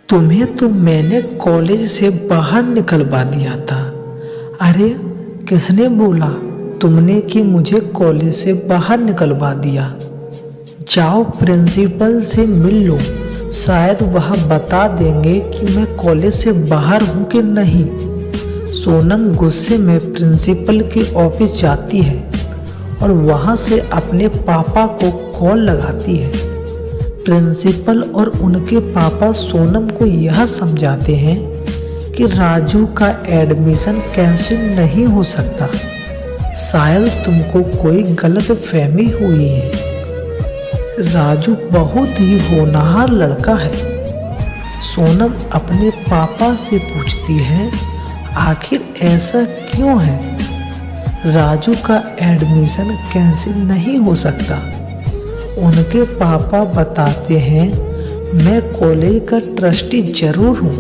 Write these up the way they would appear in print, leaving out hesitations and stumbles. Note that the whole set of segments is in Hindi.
तुम्हें तो मैंने कॉलेज से बाहर निकलवा दिया था। अरे किसने बोला तुमने कि मुझे कॉलेज से बाहर निकलवा दिया? जाओ प्रिंसिपल से मिल लो, शायद वह बता देंगे कि मैं कॉलेज से बाहर हूँ कि नहीं। सोनम गुस्से में प्रिंसिपल के ऑफिस जाती है और वहाँ से अपने पापा को कॉल लगाती है। प्रिंसिपल और उनके पापा सोनम को यह समझाते हैं कि राजू का एडमिशन कैंसिल नहीं हो सकता, शायद तुमको कोई गलत फहमी हुई है। राजू बहुत ही होनहार लड़का है। सोनम अपने पापा से पूछती है आखिर ऐसा क्यों है? राजू का एडमिशन कैंसिल नहीं हो सकता। उनके पापा बताते हैं मैं कॉलेज का ट्रस्टी जरूर हूँ,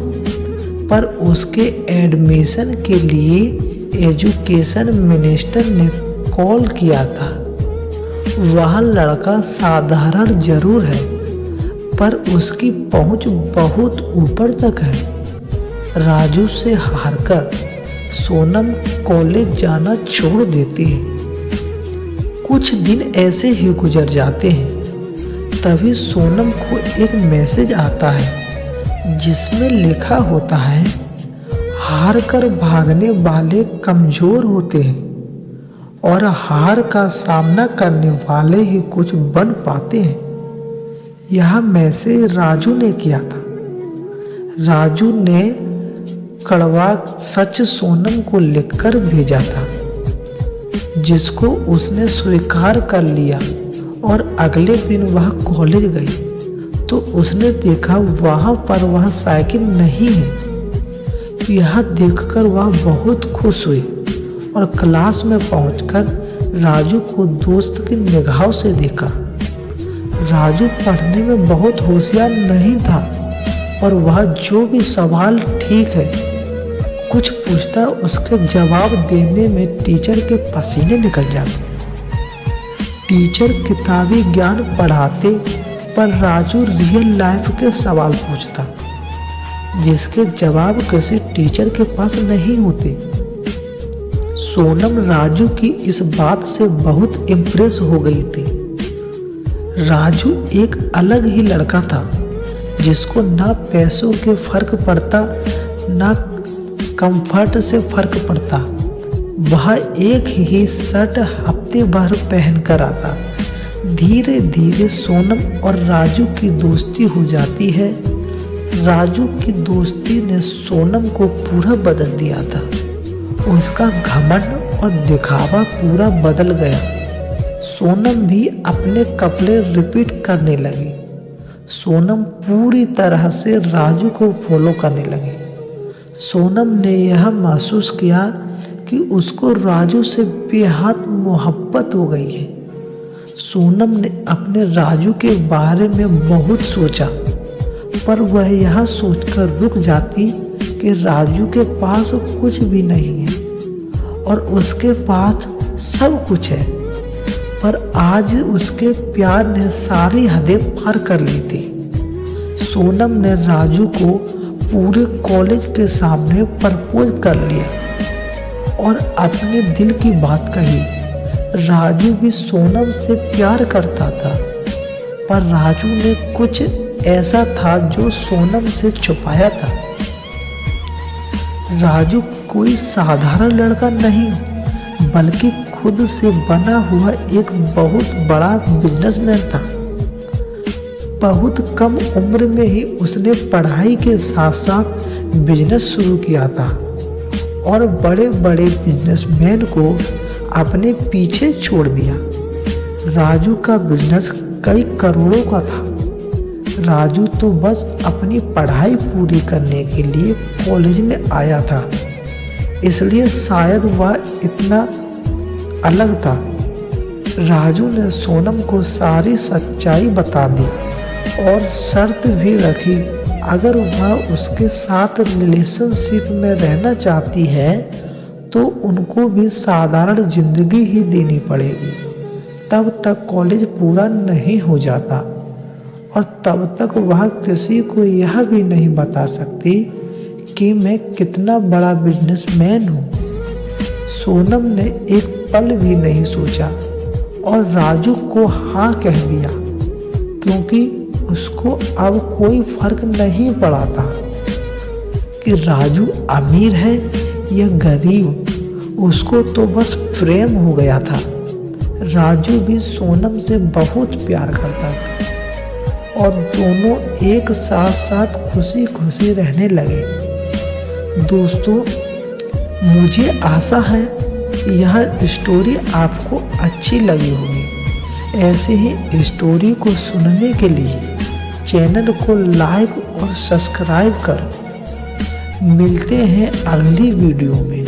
पर उसके एडमिशन के लिए एजुकेशन मिनिस्टर ने कॉल किया था। वह लड़का साधारण जरूर है, पर उसकी पहुँच बहुत ऊपर तक है। राजू से हारकर सोनम कॉलेज जाना छोड़ देती है। कुछ दिन ऐसे ही गुजर जाते हैं। तभी सोनम को एक मैसेज आता है जिसमें लिखा होता है हार कर भागने वाले कमजोर होते हैं और हार का सामना करने वाले ही कुछ बन पाते हैं। यह मैसेज राजू ने किया था। राजू ने कड़वा सच सोनम को लिखकर भेजा था, जिसको उसने स्वीकार कर लिया। और अगले दिन वह कॉलेज गई तो उसने देखा वहाँ पर वह साइकिल नहीं है। यह देखकर वह बहुत खुश हुई और क्लास में पहुंचकर राजू को दोस्त की निगाहों से देखा। राजू पढ़ने में बहुत होशियार नहीं था और वह जो भी सवाल ठीक है कुछ पूछता, उसके जवाब देने में टीचर के पसीने निकल जाते। टीचर किताबी ज्ञान पढ़ाते, पर राजू रियल लाइफ के सवाल पूछता जिसके जवाब किसी टीचर के पास नहीं होते। सोनम राजू की इस बात से बहुत इम्प्रेस हो गई थी। राजू एक अलग ही लड़का था जिसको ना पैसों के फर्क पड़ता ना कंफर्ट से फर्क पड़ता। वह एक ही शर्ट हफ्ते भर पहनकर आता। धीरे धीरे सोनम और राजू की दोस्ती हो जाती है। राजू की दोस्ती ने सोनम को पूरा बदल दिया था। उसका घमंड और दिखावा पूरा बदल गया। सोनम भी अपने कपड़े रिपीट करने लगी। सोनम पूरी तरह से राजू को फॉलो करने लगी। सोनम ने यह महसूस किया कि उसको राजू से बेहद मोहब्बत हो गई है। सोनम ने अपने राजू के बारे में बहुत सोचा, पर वह यह सोचकर रुक जाती कि राजू के पास कुछ भी नहीं है और उसके पास सब कुछ है। पर आज उसके प्यार ने सारी हदें पार कर ली थी। सोनम ने राजू को पूरे कॉलेज के सामने प्रपोज कर लिया और अपने दिल की बात कही। राजू भी सोनम से प्यार करता था, पर राजू ने कुछ ऐसा था जो सोनम से छुपाया था। राजू कोई साधारण लड़का नहीं, बल्कि खुद से बना हुआ एक बहुत बड़ा बिजनेसमैन था। बहुत कम उम्र में ही उसने पढ़ाई के साथ साथ बिजनेस शुरू किया था और बड़े बड़े बिजनेसमैन को अपने पीछे छोड़ दिया। राजू का बिजनेस कई करोड़ों का था। राजू तो बस अपनी पढ़ाई पूरी करने के लिए कॉलेज में आया था, इसलिए शायद वह इतना अलग था। राजू ने सोनम को सारी सच्चाई बता दी और शर्त भी रखी, अगर वह उसके साथ रिलेशनशिप में रहना चाहती है तो उनको भी साधारण जिंदगी ही देनी पड़ेगी, तब तक कॉलेज पूरा नहीं हो जाता। और तब तक वह किसी को यह भी नहीं बता सकती कि मैं कितना बड़ा बिजनेसमैन हूँ। सोनम ने एक पल भी नहीं सोचा और राजू को हाँ कह दिया, क्योंकि उसको अब कोई फर्क नहीं पड़ा था कि राजू अमीर है या गरीब। उसको तो बस प्रेम हो गया था। राजू भी सोनम से बहुत प्यार करता था और दोनों एक साथ साथ खुशी खुशी रहने लगे। दोस्तों, मुझे आशा है कि यह स्टोरी आपको अच्छी लगी होगी। ऐसे ही स्टोरी को सुनने के लिए चैनल को लाइक और सब्सक्राइब कर। मिलते हैं अगली वीडियो में।